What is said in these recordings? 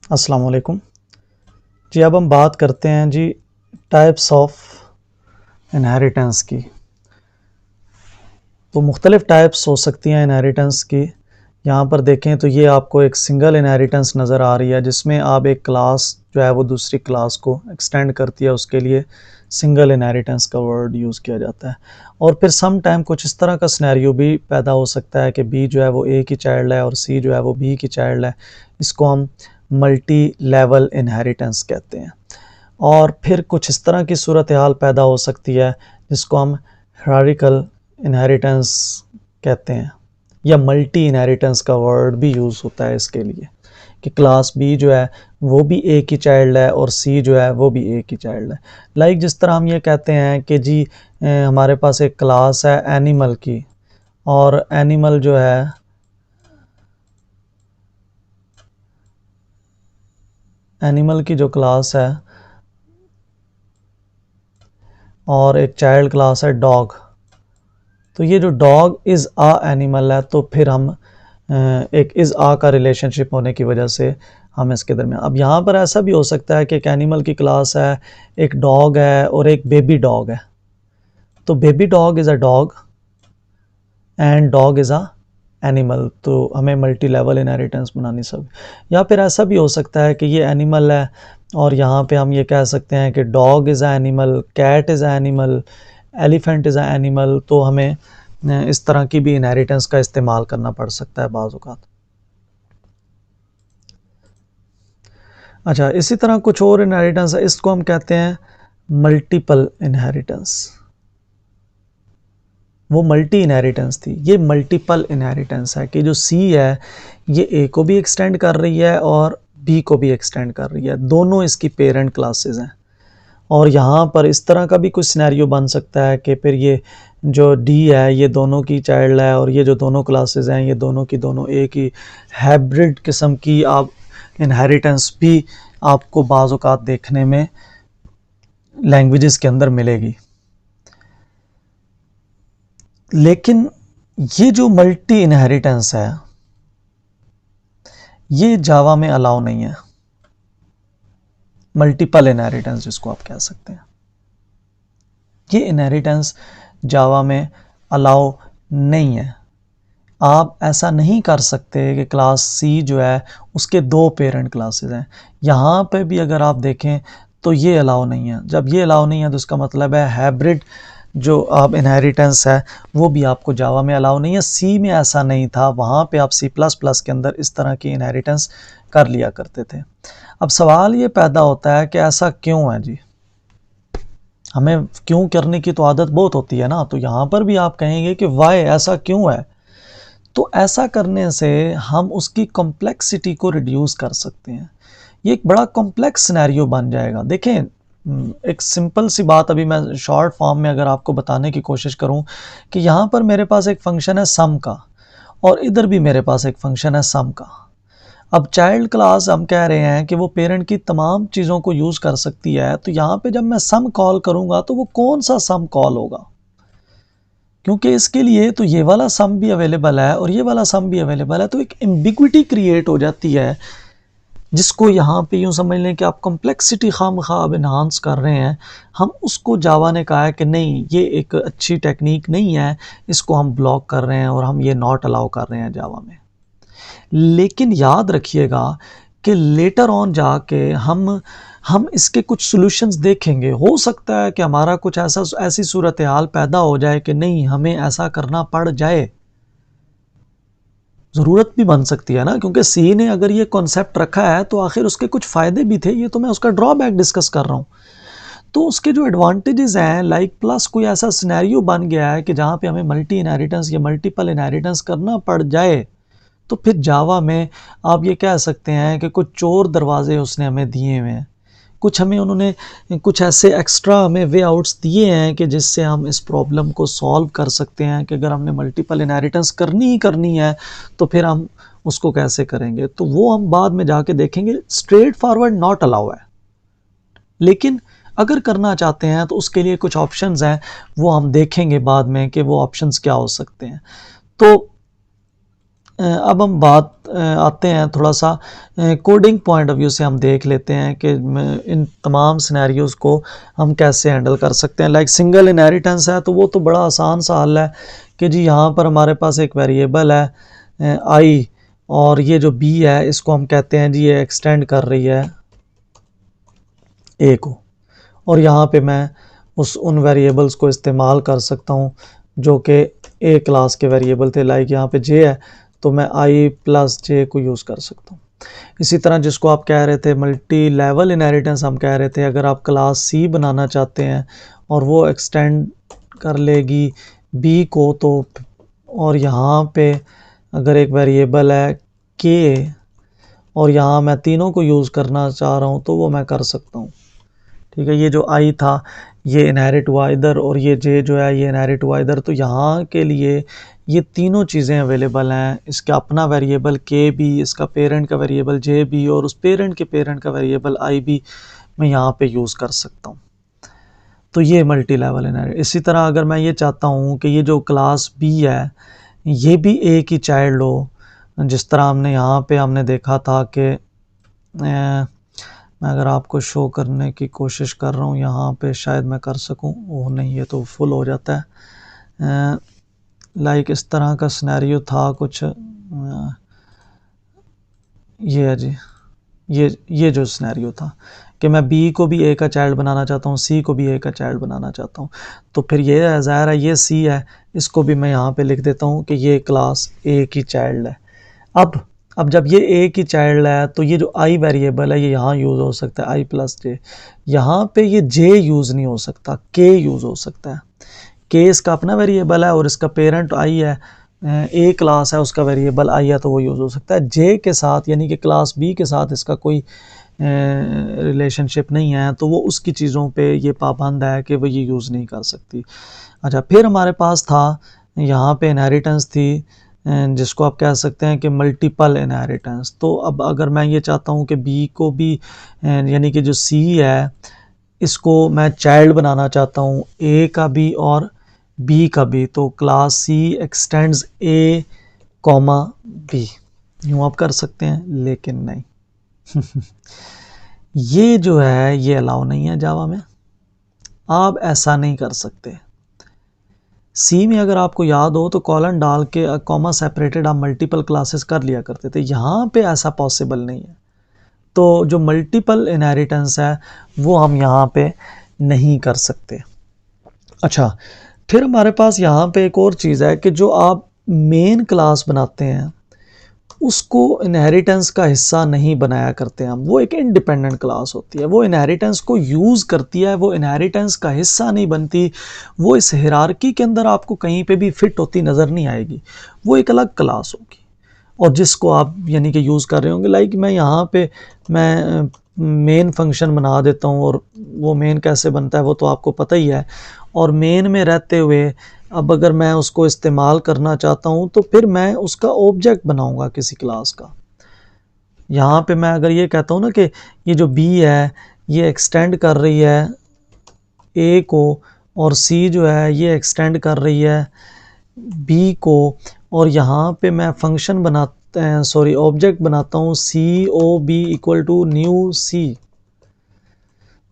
अस्सलाम वालेकुम जी। अब हम बात करते हैं जी टाइप्स ऑफ इनहेरिटेंस की। तो मुख्तलिफ़ टाइप्स हो सकती हैं इनहेरिटेंस की। यहाँ पर देखें तो ये आपको एक सिंगल इनहेरिटेंस नज़र आ रही है, जिसमें आप एक क्लास जो है वो दूसरी क्लास को एक्सटेंड करती है, उसके लिए सिंगल इनहेरिटेंस का वर्ड यूज़ किया जाता है। और फिर सम टाइम कुछ इस तरह का सिनेरियो भी पैदा हो सकता है कि बी जो है वो ए की चाइल्ड है और सी जो है वो बी की चाइल्ड है। इसको हम मल्टी लेवल इनहेरिटेंस कहते हैं। और फिर कुछ इस तरह की सूरत हाल पैदा हो सकती है जिसको हम हायरार्किकल इनहेरिटेंस कहते हैं, या मल्टी इनहेरिटेंस का वर्ड भी यूज़ होता है इसके लिए, कि क्लास बी जो है वो भी ए की चाइल्ड है और सी जो है वो भी ए की चाइल्ड है। लाइक जिस तरह हम ये कहते हैं कि जी हमारे पास एक क्लास है एनिमल की, और एनिमल जो है एनिमल की जो क्लास है और एक चाइल्ड क्लास है डॉग। तो ये जो डॉग इज़ आ एनिमल है, तो फिर हम एक इज़ आ का रिलेशनशिप होने की वजह से हम इसके दरमियान, अब यहाँ पर ऐसा भी हो सकता है कि एक एनिमल की क्लास है, एक डॉग है और एक बेबी डॉग है। तो baby dog is a dog and dog is a animal, तो हमें मल्टी लेवल इनहेरिटेंस बनानी सब। या फिर ऐसा भी हो सकता है कि ये एनिमल है और यहाँ पे हम ये कह सकते हैं कि dog is a animal, cat is a animal, elephant is a animal. तो हमें इस तरह की भी इनहेरिटेंस का इस्तेमाल करना पड़ सकता है बाज़ औक़ात। अच्छा, इसी तरह कुछ और इनहेरिटेंस है, इसको हम कहते हैं मल्टीपल इनहेरिटेंस। वो मल्टी इनहेरिटेंस थी, ये मल्टीपल इनहेरिटेंस है कि जो सी है ये ए को भी एक्सटेंड कर रही है और बी को भी एक्सटेंड कर रही है, दोनों इसकी पेरेंट क्लासेस हैं। और यहाँ पर इस तरह का भी कुछ सिनेरियो बन सकता है कि फिर ये जो डी है ये दोनों की चाइल्ड है और ये जो दोनों क्लासेस हैं ये दोनों की दोनों एक ही हाइब्रिड किस्म की आप इनहेरिटेंस भी आपको बाज़ औक़ात देखने में लैंग्वेजेस के अंदर मिलेगी। लेकिन ये जो मल्टी इनहेरिटेंस है ये जावा में अलाउ नहीं है, मल्टीपल इनहेरिटेंस जिसको आप कह सकते हैं, ये इनहेरिटेंस जावा में अलाउ नहीं है। आप ऐसा नहीं कर सकते कि क्लास सी जो है उसके दो पेरेंट क्लासेस हैं। यहाँ पे भी अगर आप देखें तो ये अलाउ नहीं है। जब ये अलाउ नहीं है तो इसका मतलब है हाइब्रिड जो आप इनहेरिटेंस है वो भी आपको जावा में अलाउ नहीं है। सी में ऐसा नहीं था, वहाँ पे आप सी प्लस प्लस के अंदर इस तरह की इनहेरिटेंस कर लिया करते थे। अब सवाल ये पैदा होता है कि ऐसा क्यों है जी, हमें क्यों करने की तो आदत बहुत होती है ना, तो यहाँ पर भी आप कहेंगे कि वाई, ऐसा क्यों है। तो ऐसा करने से हम उसकी कॉम्प्लेक्सिटी को रिड्यूस कर सकते हैं, ये एक बड़ा कॉम्प्लेक्स सिनेरियो बन जाएगा। देखें एक सिंपल सी बात अभी मैं शॉर्ट फॉर्म में अगर आपको बताने की कोशिश करूं कि यहाँ पर मेरे पास एक फंक्शन है सम का और इधर भी मेरे पास एक फंक्शन है सम का। अब चाइल्ड क्लास हम कह रहे हैं कि वो पेरेंट की तमाम चीज़ों को यूज़ कर सकती है, तो यहाँ पे जब मैं सम कॉल करूँगा तो वो कौन सा सम कॉल होगा, क्योंकि इसके लिए तो ये वाला सम भी अवेलेबल है और ये वाला सम भी अवेलेबल है, तो एक एम्बिग्विटी क्रिएट हो जाती है जिसको यहाँ पे यूँ समझ लें कि आप कॉम्प्लेक्सिटी खामखा अब इन्हांस कर रहे हैं। हम उसको जावा ने कहा है कि नहीं, ये एक अच्छी टेक्निक नहीं है, इसको हम ब्लॉक कर रहे हैं और हम ये नॉट अलाउ कर रहे हैं जावा में। लेकिन याद रखिएगा कि लेटर ऑन जाके हम इसके कुछ सॉल्यूशंस देखेंगे। हो सकता है कि हमारा कुछ ऐसी सूरत हाल पैदा हो जाए कि नहीं, हमें ऐसा करना पड़ जाए, ज़रूरत भी बन सकती है ना, क्योंकि सी ने अगर ये कॉन्सेप्ट रखा है तो आखिर उसके कुछ फ़ायदे भी थे, ये तो मैं उसका ड्रॉबैक डिस्कस कर रहा हूँ। तो उसके जो एडवांटेजेस हैं, लाइक प्लस कोई ऐसा सिनेरियो बन गया है कि जहाँ पे हमें मल्टी इनहेरिटेंस या मल्टीपल इनहेरिटेंस करना पड़ जाए, तो फिर जावा में आप ये कह सकते हैं कि कुछ चोर दरवाजे उसने हमें दिए हुए हैं, कुछ हमें उन्होंने कुछ ऐसे एक्स्ट्रा हमें वे आउट्स दिए हैं कि जिससे हम इस प्रॉब्लम को सॉल्व कर सकते हैं कि अगर हमने मल्टीपल इनहेरिटेंस करनी ही करनी है तो फिर हम उसको कैसे करेंगे, तो वो हम बाद में जाके देखेंगे। स्ट्रेट फॉरवर्ड नॉट अलाउ है, लेकिन अगर करना चाहते हैं तो उसके लिए कुछ ऑप्शंस हैं, वो हम देखेंगे बाद में कि वो ऑप्शंस क्या हो सकते हैं। तो अब हम बात आते हैं थोड़ा सा कोडिंग पॉइंट ऑफ व्यू से हम देख लेते हैं कि इन तमाम सिनेरियोज़ को हम कैसे हैंडल कर सकते हैं। लाइक सिंगल इनहेरिटेंस है तो वो तो बड़ा आसान सा हल है कि जी यहाँ पर हमारे पास एक वेरिएबल है आई, और ये जो बी है इसको हम कहते हैं जी ये एक्सटेंड कर रही है ए को, और यहाँ पे मैं उन वेरिएबल्स को इस्तेमाल कर सकता हूँ जो कि ए क्लास के वेरिएबल थे। लाइक यहाँ पे जे है तो मैं आई प्लस जे को यूज़ कर सकता हूँ। इसी तरह जिसको आप कह रहे थे मल्टी लेवल इनहेरिटेंस, हम कह रहे थे अगर आप क्लास सी बनाना चाहते हैं और वो एक्सटेंड कर लेगी बी को, तो और यहाँ पे अगर एक वेरिएबल है के और यहाँ मैं तीनों को यूज़ करना चाह रहा हूँ तो वो मैं कर सकता हूँ। ठीक है, ये जो आई था ये इनहेरिट हुआ इधर और ये जे जो है ये इनहेरिट हुआ इधर, तो यहाँ के लिए ये तीनों चीज़ें अवेलेबल हैं। इसका अपना वेरिएबल के भी, इसका पेरेंट का वेरिएबल जे भी, और उस पेरेंट के पेरेंट का वेरिएबल आई भी मैं यहाँ पे यूज़ कर सकता हूँ। तो ये मल्टी लेवल इनहेरिट। इसी तरह अगर मैं ये चाहता हूँ कि ये जो क्लास बी है ये भी एक ही चाइल्ड हो, जिस तरह हमने यहाँ पे हमने देखा था कि मैं अगर आपको शो करने की कोशिश कर रहा हूँ यहाँ पे शायद मैं कर सकूँ, ओह नहीं ये तो फुल हो जाता है। लाइक इस तरह का सिनेरियो था कुछ, ये है जी ये जो सिनेरियो था कि मैं बी को भी ए का चाइल्ड बनाना चाहता हूँ, सी को भी ए का चाइल्ड बनाना चाहता हूँ, तो फिर ये ज़ाहिर है ये सी है, इसको भी मैं यहाँ पे लिख देता हूँ कि ये क्लास ए की चाइल्ड है। अब जब ये ए की चाइल्ड है तो ये जो आई वेरिएबल है ये यहाँ यूज़ हो सकता है आई प्लस जे, यहाँ पे ये जे यूज़ नहीं हो सकता, के यूज़ हो सकता है। के इसका अपना वेरिएबल है और इसका पेरेंट आई है, ए क्लास है उसका वेरिएबल आई है तो वो यूज़ हो सकता है। जे के साथ यानी कि क्लास बी के साथ इसका कोई रिलेशनशिप नहीं है तो वो उसकी चीज़ों पे ये पाबंद है कि वो ये यूज़ नहीं कर सकती। अच्छा, फिर हमारे पास था यहाँ पे इनहेरिटेंस थी जिसको आप कह सकते हैं कि मल्टीपल इनहेरिटेंस। तो अब अगर मैं ये चाहता हूँ कि बी को भी यानी कि जो सी है इसको मैं चाइल्ड बनाना चाहता हूँ ए का भी और बी का भी, तो क्लास सी एक्सटेंड्स ए कॉमा बी, यूँ आप कर सकते हैं, लेकिन नहीं ये जो है ये अलाउ नहीं है जावा में, आप ऐसा नहीं कर सकते। सी में अगर आपको याद हो तो कॉलन डाल के कॉमा सेपरेटेड आप मल्टीपल क्लासेस कर लिया करते थे, यहाँ पे ऐसा पॉसिबल नहीं है। तो जो मल्टीपल इनहेरिटेंस है वो हम यहाँ पे नहीं कर सकते। अच्छा, फिर हमारे पास यहाँ पे एक और चीज़ है कि जो आप मेन क्लास बनाते हैं उसको इनहेरिटेंस का हिस्सा नहीं बनाया करते हम, वो एक इंडिपेंडेंट क्लास होती है, वो इनहेरिटेंस को यूज़ करती है, वो इनहेरिटेंस का हिस्सा नहीं बनती, वो इस हिरार्की के अंदर आपको कहीं पे भी फिट होती नज़र नहीं आएगी, वो एक अलग क्लास होगी और जिसको आप यानी कि यूज़ कर रहे होंगे। लाइक मैं यहाँ पे मैं मेन फंक्शन बना देता हूँ और वो मेन कैसे बनता है वो तो आपको पता ही है, और मेन में रहते हुए अब अगर मैं उसको इस्तेमाल करना चाहता हूँ तो फिर मैं उसका ऑब्जेक्ट बनाऊंगा किसी क्लास का। यहाँ पे मैं अगर ये कहता हूँ ना कि ये जो बी है ये एक्सटेंड कर रही है ए को और सी जो है ये एक्सटेंड कर रही है बी को, और यहाँ पे मैं फंक्शन ऑब्जेक्ट बनाता हूँ C O B equal to new C.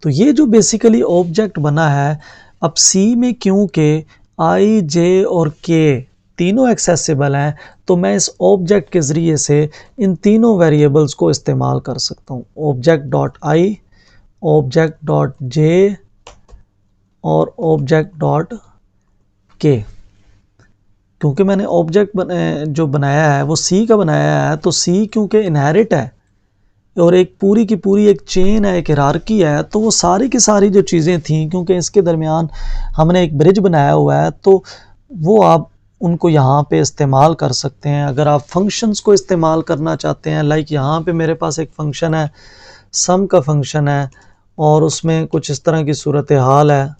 तो ये जो बेसिकली ऑब्जेक्ट बना है, अब सी में क्योंकि आई जे और के तीनों एक्सेसिबल हैं तो मैं इस ऑब्जेक्ट के ज़रिए से इन तीनों वेरिएबल्स को इस्तेमाल कर सकता हूँ, object dot I, object dot J और ऑब्जेक्ट डॉट के। क्योंकि मैंने ऑब्जेक्ट जो बनाया है वो सी का बनाया है, तो सी क्योंकि इनहेरिट है और एक पूरी की पूरी एक चेन है, एक हिरार्की है, तो वो सारी की सारी जो चीज़ें थी क्योंकि इसके दरमियान हमने एक ब्रिज बनाया हुआ है तो वो आप उनको यहाँ पे इस्तेमाल कर सकते हैं। अगर आप फंक्शंस को इस्तेमाल करना चाहते हैं, लाइक यहाँ पे मेरे पास एक फ़ंक्शन है सम का फ़ंक्शन है और उसमें कुछ इस तरह की सूरत हाल है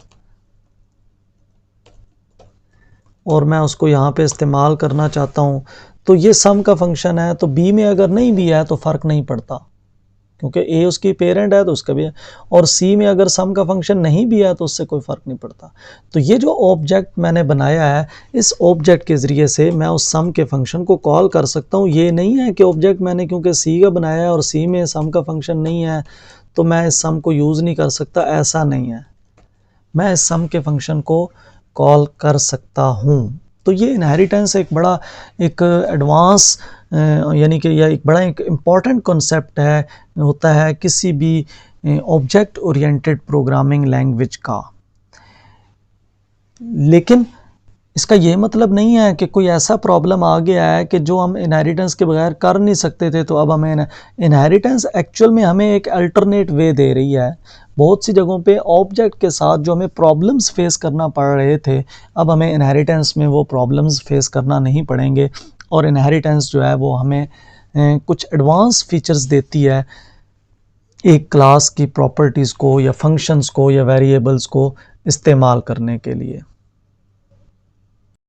और मैं उसको यहाँ पे इस्तेमाल करना चाहता हूँ, तो ये सम का फ़ंक्शन है, तो बी में अगर नहीं भी है तो फ़र्क नहीं पड़ता क्योंकि ए उसकी पेरेंट है तो उसका भी है, और सी में अगर सम का फंक्शन नहीं भी है तो उससे कोई फ़र्क नहीं पड़ता। तो ये जो ऑब्जेक्ट मैंने बनाया है, इस ऑब्जेक्ट के ज़रिए से मैं उस सम के फंक्शन को कॉल कर सकता हूँ। ये नहीं है कि ऑब्जेक्ट मैंने क्योंकि सी का बनाया है और सी में सम का फंक्शन नहीं है तो मैं इस सम को यूज़ नहीं कर सकता, ऐसा नहीं है। मैं इस सम के फंक्शन को कॉल कर सकता हूँ। तो ये इनहेरिटेंस एक बड़ा एक एडवांस यानी कि यह एक बड़ा एक इम्पॉर्टेंट कॉन्सेप्ट है होता है किसी भी ऑब्जेक्ट ओरिएंटेड प्रोग्रामिंग लैंग्वेज का। लेकिन इसका ये मतलब नहीं है कि कोई ऐसा प्रॉब्लम आ गया है कि जो हम इनहेरिटेंस के बगैर कर नहीं सकते थे तो अब हमें इनहेरिटेंस एक्चुअल में हमें एक अल्टरनेट वे दे रही है। बहुत सी जगहों पे ऑब्जेक्ट के साथ जो हमें प्रॉब्लम्स फेस करना पड़ रहे थे, अब हमें इनहेरिटेंस में वो प्रॉब्लम्स फेस करना नहीं पड़ेंगे, और इनहेरिटेंस जो है वो हमें कुछ एडवांस फीचर्स देती है एक क्लास की प्रॉपर्टीज़ को या फंक्शंस को या वेरिएबल्स को इस्तेमाल करने के लिए।